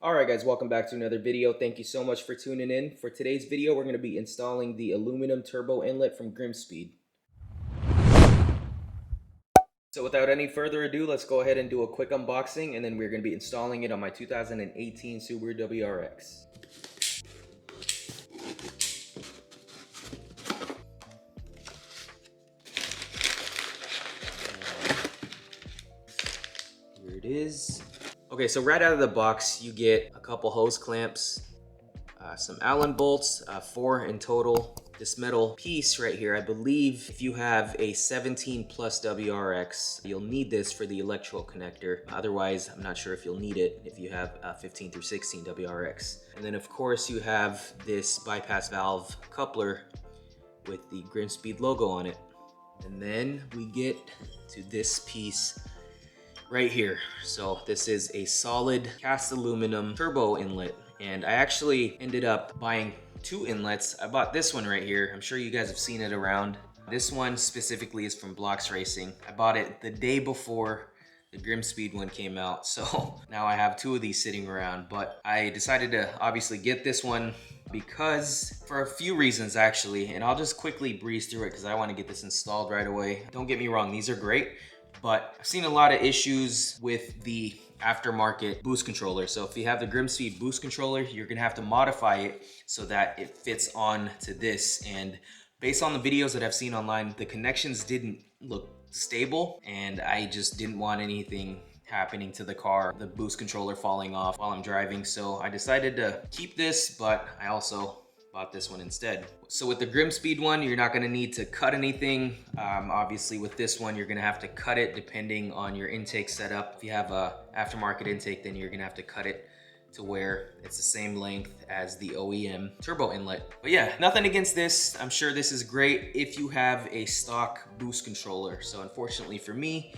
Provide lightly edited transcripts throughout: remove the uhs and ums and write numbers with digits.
Alright guys, welcome back to another video. Thank you so much for tuning in. For today's video, we're going to be installing the aluminum turbo inlet from GrimmSpeed. So without any further ado, let's go ahead and do a quick unboxing, and then we're going to be installing it on my 2018 Subaru WRX. Here it is. Okay, so right out of the box, you get a couple hose clamps, some Allen bolts, 4 in total. This metal piece right here, I believe if you have a 17 plus WRX, you'll need this for the electrical connector. Otherwise, I'm not sure if you'll need it if you have a 15 through 16 WRX. And then of course you have this bypass valve coupler with the GrimmSpeed logo on it. And then we get to this piece right here. So this is a solid cast aluminum turbo inlet, and I actually ended up buying 2 inlets. I bought this one right here. I'm sure you guys have seen it around. This one specifically is from Blocks Racing. I bought it the day before the GrimmSpeed one came out, so now I have 2 of these sitting around. But I decided to obviously get this one because for a few reasons actually, and I'll just quickly breeze through it because I want to get this installed right away. Don't get me wrong, these are great, but I've seen a lot of issues with the aftermarket boost controller. So if you have the GrimmSpeed boost controller, you're gonna have to modify it so that it fits on to this. And based on the videos that I've seen online, the connections didn't look stable, and I just didn't want anything happening to the car, the boost controller falling off while I'm driving. So I decided to keep this, but I also bought this one instead. So with the GrimmSpeed one, you're not gonna need to cut anything. Obviously with this one, you're gonna have to cut it depending on your intake setup. If you have a aftermarket intake, then you're gonna have to cut it to where it's the same length as the OEM turbo inlet. But yeah, nothing against this. I'm sure this is great if you have a stock boost controller. So unfortunately for me,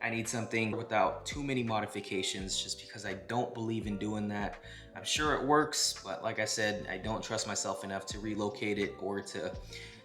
I need something without too many modifications just because I don't believe in doing that. I'm sure it works, but like I said, I don't trust myself enough to relocate it or to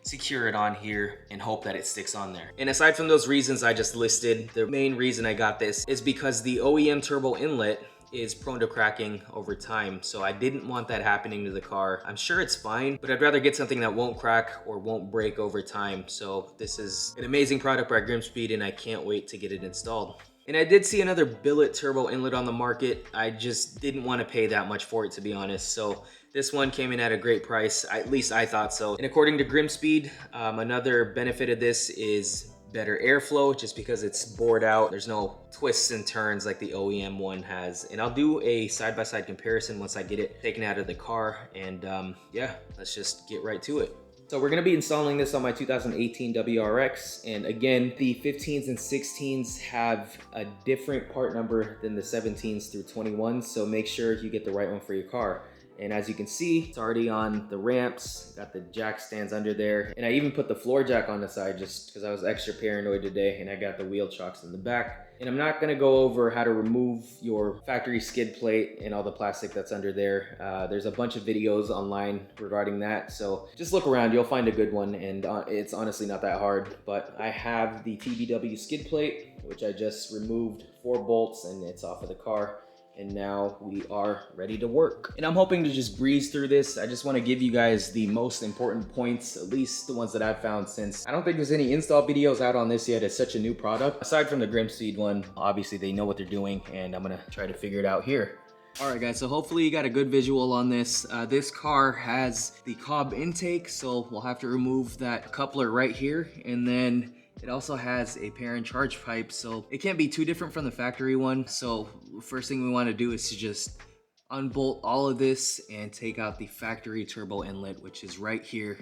secure it on here and hope that it sticks on there. And aside from those reasons I just listed, the main reason I got this is because the OEM turbo inlet is prone to cracking over time. So I didn't want that happening to the car. I'm sure it's fine, but I'd rather get something that won't crack or won't break over time. So this is an amazing product by GrimmSpeed, and I can't wait to get it installed. And I did see another billet turbo inlet on the market. I just didn't want to pay that much for it, to be honest. So this one came in at a great price, at least I thought so. And according to GrimmSpeed, another benefit of this is better airflow, just because it's bored out. There's no twists and turns like the OEM one has. And I'll do a side-by-side comparison once I get it taken out of the car. And yeah, let's just get right to it. So we're gonna be installing this on my 2018 WRX. And again, the 15s and 16s have a different part number than the 17s through 21s. So make sure you get the right one for your car. And as you can see, it's already on the ramps, got the jack stands under there. And I even put the floor jack on the side just because I was extra paranoid today, and I got the wheel chocks in the back. And I'm not gonna go over how to remove your factory skid plate and all the plastic that's under there. There's a bunch of videos online regarding that. So just look around, you'll find a good one. And it's honestly not that hard, but I have the TBW skid plate, which I just removed 4 bolts and it's off of the car. And now we are ready to work. And I'm hoping to just breeze through this. I just want to give you guys the most important points, at least the ones that I've found, since I don't think there's any install videos out on this yet. It's such a new product. Aside from the GrimmSpeed one, obviously they know what they're doing, and I'm gonna try to figure it out here. All right guys, so hopefully you got a good visual on this. This car has the Cobb intake, so we'll have to remove that coupler right here. And then it also has a pair and charge pipe, so it can't be too different from the factory one. So first thing we want to do is to just unbolt all of this and take out the factory turbo inlet, which is right here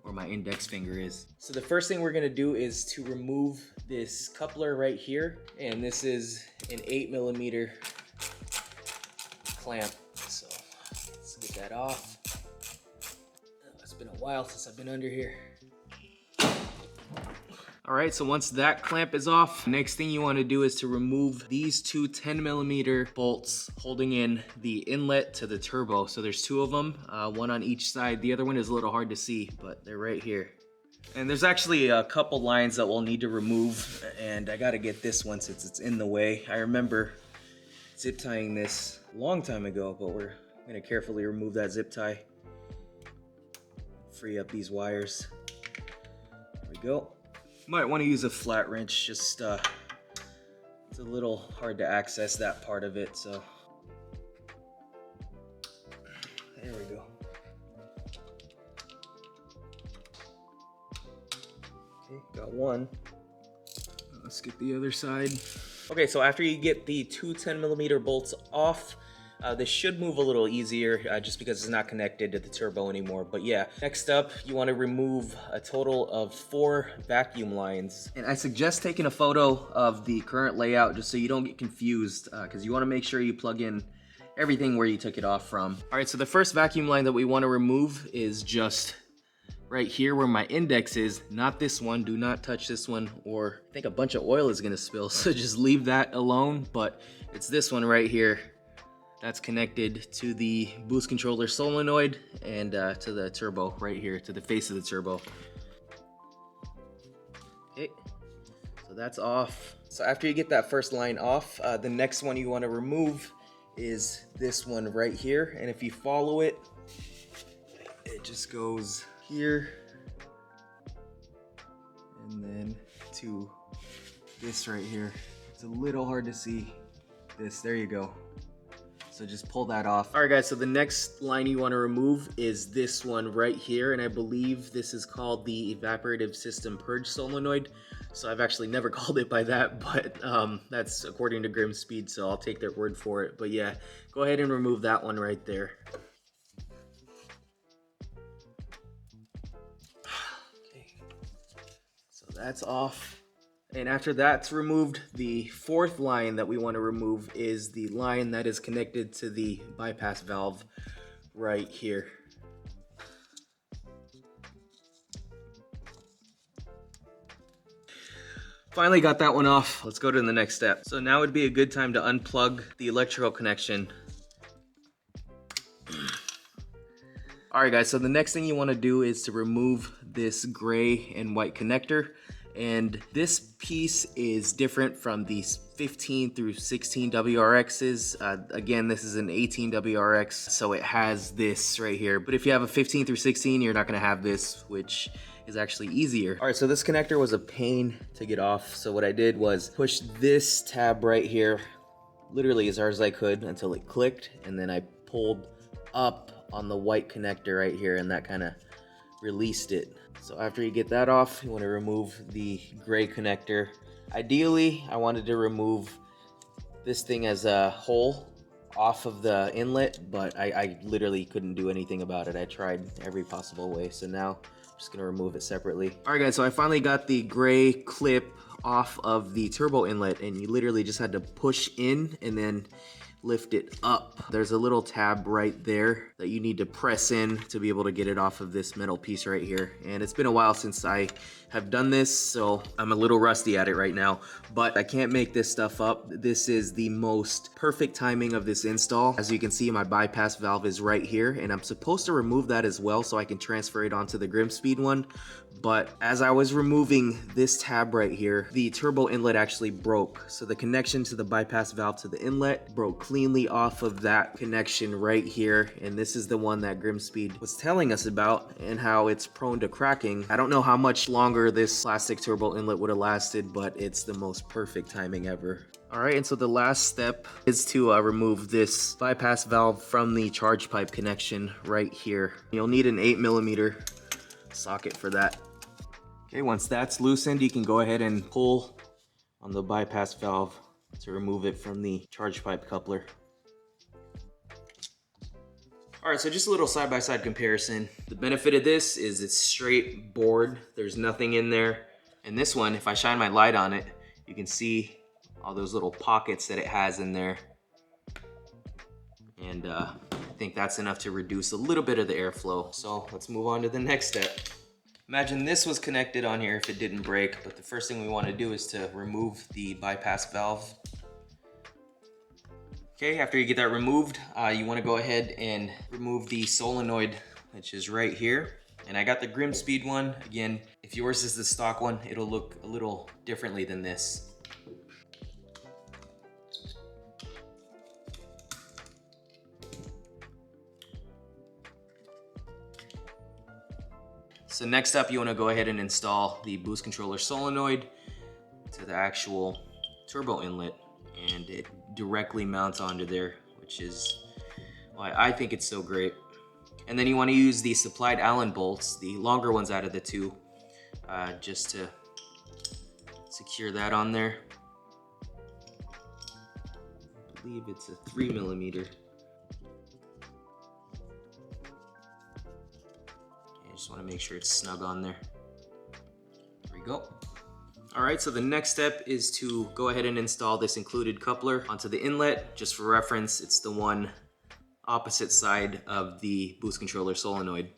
where my index finger is. So the first thing we're going to do is to remove this coupler right here, and this is an 8mm clamp. So let's get that off. It's been a while since I've been under here. All right, so once that clamp is off, next thing you want to do is to remove these 2 10mm bolts holding in the inlet to the turbo. So there's 2 of them, one on each side. The other one is a little hard to see, but they're right here. And there's actually a couple lines that we'll need to remove, and I got to get this one since it's in the way. I remember zip tying this a long time ago, but we're gonna carefully remove that zip tie. Free up these wires. There we go. Might want to use a flat wrench, just it's a little hard to access that part of it, so there we go. Okay, got one. Let's get the other side. Okay, so after you get the two 10mm bolts off, this should move a little easier just because it's not connected to the turbo anymore. But yeah, next up, you want to remove a total of 4 vacuum lines. And I suggest taking a photo of the current layout just so you don't get confused, because you want to make sure you plug in everything where you took it off from. All right, so the first vacuum line that we want to remove is just right here where my index is, not this one. Do not touch this one, or I think a bunch of oil is gonna spill, so just leave that alone. But it's this one right here that's connected to the boost controller solenoid and to the turbo right here, to the face of the turbo. Okay, so that's off. So after you get that first line off, the next one you want to remove is this one right here. And if you follow it, it just goes here and then to this right here. It's a little hard to see this. There you go. So just pull that off. All right guys, so the next line you want to remove is this one right here, and I believe this is called the evaporative system purge solenoid. So I've actually never called it by that, but that's according to GrimmSpeed, so I'll take their word for it. But yeah, go ahead and remove that one right there. That's off. And after that's removed, the fourth line that we want to remove is the line that is connected to the bypass valve right here. Finally got that one off. Let's go to the next step. So now would be a good time to unplug the electrical connection. All right guys, so the next thing you want to do is to remove this gray and white connector. And this piece is different from these 15 through 16 WRXs. Again, this is an 18 WRX, so it has this right here. But if you have a 15 through 16, you're not gonna have this, which is actually easier. All right, so this connector was a pain to get off. So what I did was push this tab right here, literally as hard as I could until it clicked. And then I pulled up on the white connector right here, and that kind of released it. So after you get that off, you want to remove the gray connector. Ideally, I wanted to remove this thing as a whole off of the inlet, but I literally couldn't do anything about it. I tried every possible way, so now I'm just gonna remove it separately. All right guys, so I finally got the gray clip off of the turbo inlet, and you literally just had to push in and then lift it up. There's a little tab right there that you need to press in to be able to get it off of this metal piece right here. And it's been a while since I have done this, so I'm a little rusty at it right now, but I can't make this stuff up. This is the most perfect timing of this install. As you can see, my bypass valve is right here, and I'm supposed to remove that as well so I can transfer it onto the GrimmSpeed one. But as I was removing this tab right here, the turbo inlet actually broke. So the connection to the bypass valve to the inlet broke cleanly off of that connection right here. And this is the one that GrimmSpeed was telling us about and how it's prone to cracking. I don't know how much longer this plastic turbo inlet would have lasted, but it's the most perfect timing ever. All right, and so the last step is to remove this bypass valve from the charge pipe connection right here. You'll need an 8mm socket for that. Okay, once that's loosened, you can go ahead and pull on the bypass valve to remove it from the charge pipe coupler. All right, so just a little side-by-side comparison. The benefit of this is it's straight board. There's nothing in there. And this one, if I shine my light on it, you can see all those little pockets that it has in there. And I think that's enough to reduce a little bit of the airflow. So let's move on to the next step. Imagine this was connected on here if it didn't break, but the first thing we want to do is to remove the bypass valve. Okay, after you get that removed, you want to go ahead and remove the solenoid, which is right here. And I got the GrimmSpeed one. Again, if yours is the stock one, it'll look a little differently than this. So next up, you want to go ahead and install the boost controller solenoid to the actual turbo inlet, and it directly mounts onto there, which is why I think it's so great. And then you want to use the supplied Allen bolts, the longer ones out of the two, just to secure that on there. I believe it's a 3mm. I just want to make sure it's snug on there. There we go. Alright, so the next step is to go ahead and install this included coupler onto the inlet. Just for reference, it's the one opposite side of the boost controller solenoid.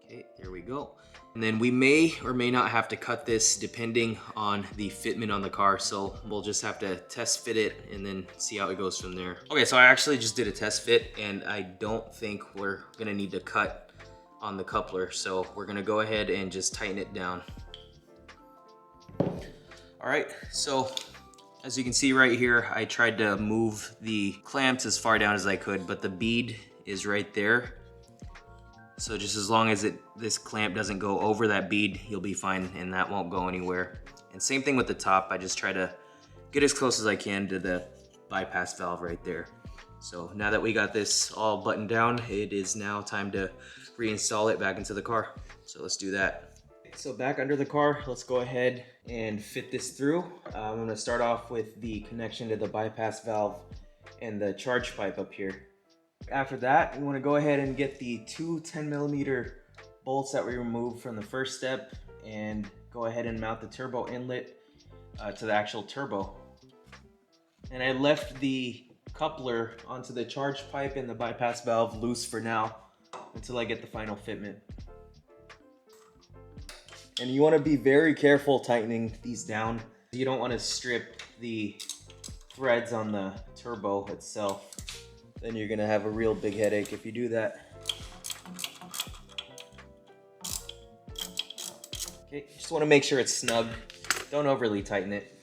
Okay, there we go. And then we may or may not have to cut this depending on the fitment on the car, so we'll just have to test fit it and then see how it goes from there. Okay, so I actually just did a test fit, and I don't think we're gonna need to cut on the coupler, so we're gonna go ahead and just tighten it down. All right, so as you can see right here, I tried to move the clamps as far down as I could, but the bead is right there. So just as long as this clamp doesn't go over that bead, you'll be fine, and that won't go anywhere. And same thing with the top. I just try to get as close as I can to the bypass valve right there. So now that we got this all buttoned down, it is now time to reinstall it back into the car. So let's do that. So back under the car, let's go ahead and fit this through. I'm gonna start off with the connection to the bypass valve and the charge pipe up here. After that, we wanna go ahead and get the two 10mm bolts that we removed from the first step and go ahead and mount the turbo inlet to the actual turbo. And I left the coupler onto the charge pipe and the bypass valve loose for now until I get the final fitment. And you want to be very careful tightening these down. You don't want to strip the threads on the turbo itself. Then you're going to have a real big headache if you do that. Okay, just want to make sure it's snug. Don't overly tighten it.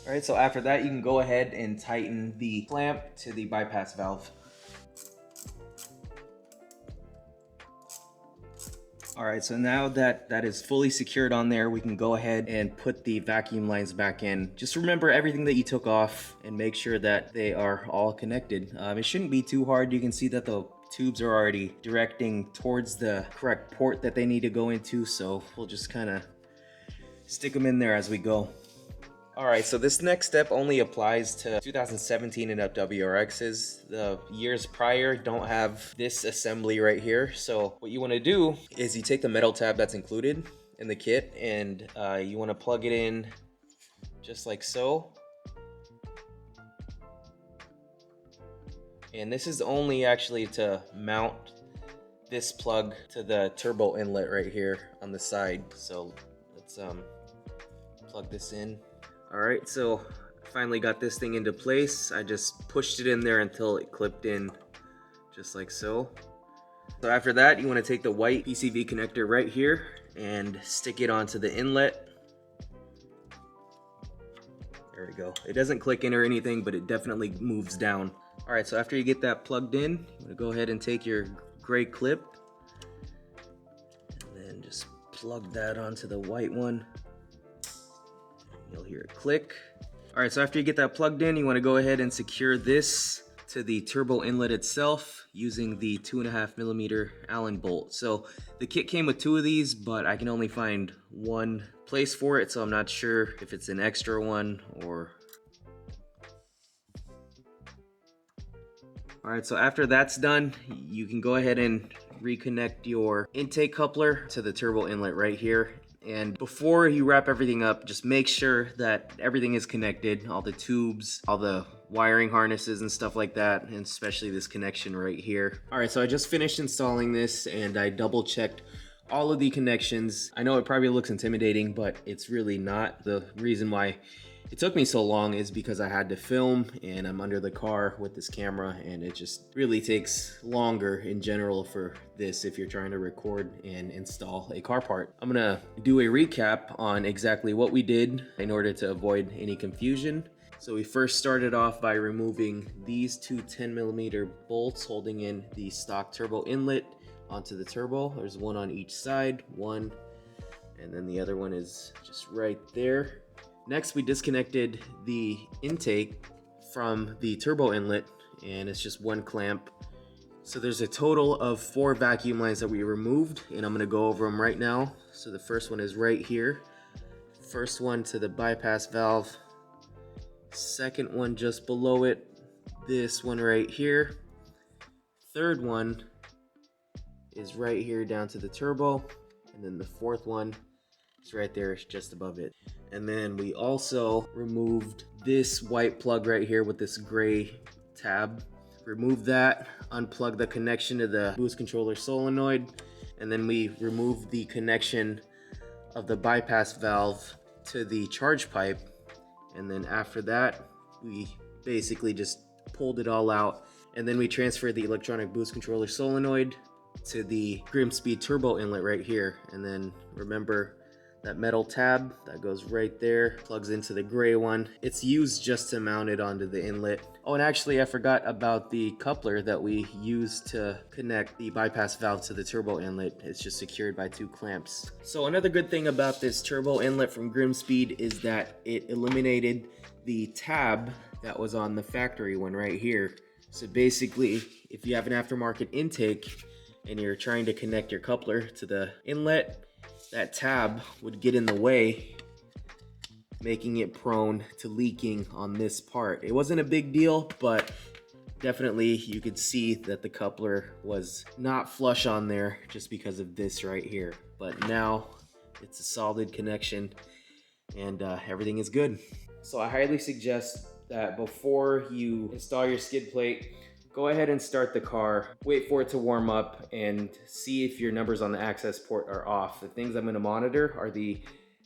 All right, so after that, you can go ahead and tighten the clamp to the bypass valve. All right, so now that is fully secured on there, we can go ahead and put the vacuum lines back in. Just remember everything that you took off and make sure that they are all connected. It shouldn't be too hard. You can see that the tubes are already directing towards the correct port that they need to go into, so we'll just kind of stick them in there as we go. All right, so this next step only applies to 2017 and up WRXs. The years prior don't have this assembly right here. So what you want to do is you take the metal tab that's included in the kit and you want to plug it in just like so. And this is only actually to mount this plug to the turbo inlet right here on the side. So let's plug this in. All right, so I finally got this thing into place. I just pushed it in there until it clipped in just like so. So after that, you want to take the white PCV connector right here and stick it onto the inlet. There we go. It doesn't click in or anything, but it definitely moves down. All right, so after you get that plugged in, you want to go ahead and take your gray clip and then just plug that onto the white one. You'll hear it click. All right, so after you get that plugged in, you want to go ahead and secure this to the turbo inlet itself using the 2.5mm Allen bolt. So the kit came with two of these, but I can only find one place for it, so I'm not sure if it's an extra one or... All right, so after that's done, you can go ahead and reconnect your intake coupler to the turbo inlet right here. And before you wrap everything up, just make sure that everything is connected, all the tubes, all the wiring harnesses and stuff like that, and especially this connection right here. All right, so I just finished installing this and I double checked all of the connections. I know it probably looks intimidating, but it's really not. The reason why it took me so long is because I had to film and I'm under the car with this camera, and it just really takes longer in general for this if you're trying to record and install a car part. I'm gonna do a recap on exactly what we did in order to avoid any confusion. So we first started off by removing these two 10mm bolts holding in the stock turbo inlet onto the turbo. There's one on each side, one, and then the other one is just right there. Next, we disconnected the intake from the turbo inlet, and it's just one clamp. So there's a total of 4 vacuum lines that we removed, and I'm gonna go over them right now. So the first one is right here. First one to the bypass valve. Second one just below it. This one right here. Third one is right here down to the turbo. And then the fourth one is right there, just above it. And then we also removed this white plug right here with this gray tab. Remove that, unplug the connection to the boost controller solenoid, and then we removed the connection of the bypass valve to the charge pipe. And then after that, we basically just pulled it all out, and then we transferred the electronic boost controller solenoid to the GrimmSpeed turbo inlet right here. And then remember that metal tab that goes right there, plugs into the gray one. It's used just to mount it onto the inlet. Oh, and actually I forgot about the coupler that we used to connect the bypass valve to the turbo inlet. It's just secured by 2 clamps. So another good thing about this turbo inlet from GrimmSpeed is that it eliminated the tab that was on the factory one right here. So basically, if you have an aftermarket intake and you're trying to connect your coupler to the inlet, that tab would get in the way, making it prone to leaking on this part. It wasn't a big deal, but definitely you could see that the coupler was not flush on there just because of this right here. But now it's a solid connection, and everything is good. So I highly suggest that before you install your skid plate, go ahead and start the car, wait for it to warm up, and see if your numbers on the access port are off. The things I'm gonna monitor are the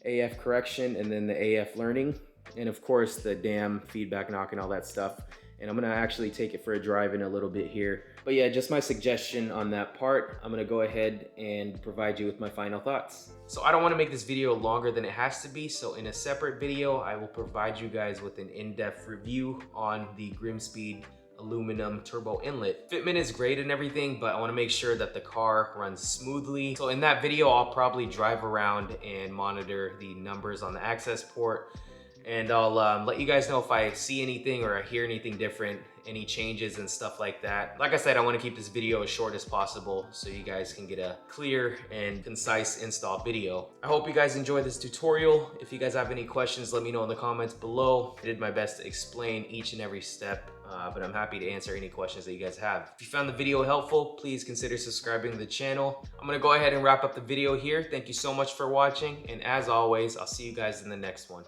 AF correction and then the AF learning, and of course the DAM feedback knock and all that stuff. And I'm gonna actually take it for a drive in a little bit here. But yeah, just my suggestion on that part. I'm gonna go ahead and provide you with my final thoughts. So I don't wanna make this video longer than it has to be, so in a separate video, I will provide you guys with an in-depth review on the GrimmSpeed aluminum turbo inlet. Fitment is great and everything, but I want to make sure that the car runs smoothly. So in that video, I'll probably drive around and monitor the numbers on the access port, and I'll let you guys know if I see anything or I hear anything different, any changes and stuff like that. Like I said, I want to keep this video as short as possible so you guys can get a clear and concise install video. I hope you guys enjoyed this tutorial. If you guys have any questions, let me know in the comments below. I did my best to explain each and every step, but I'm happy to answer any questions that you guys have. If you found the video helpful, please consider subscribing to the channel. I'm gonna go ahead and wrap up the video here. Thank you so much for watching, and as always, I'll see you guys in the next one.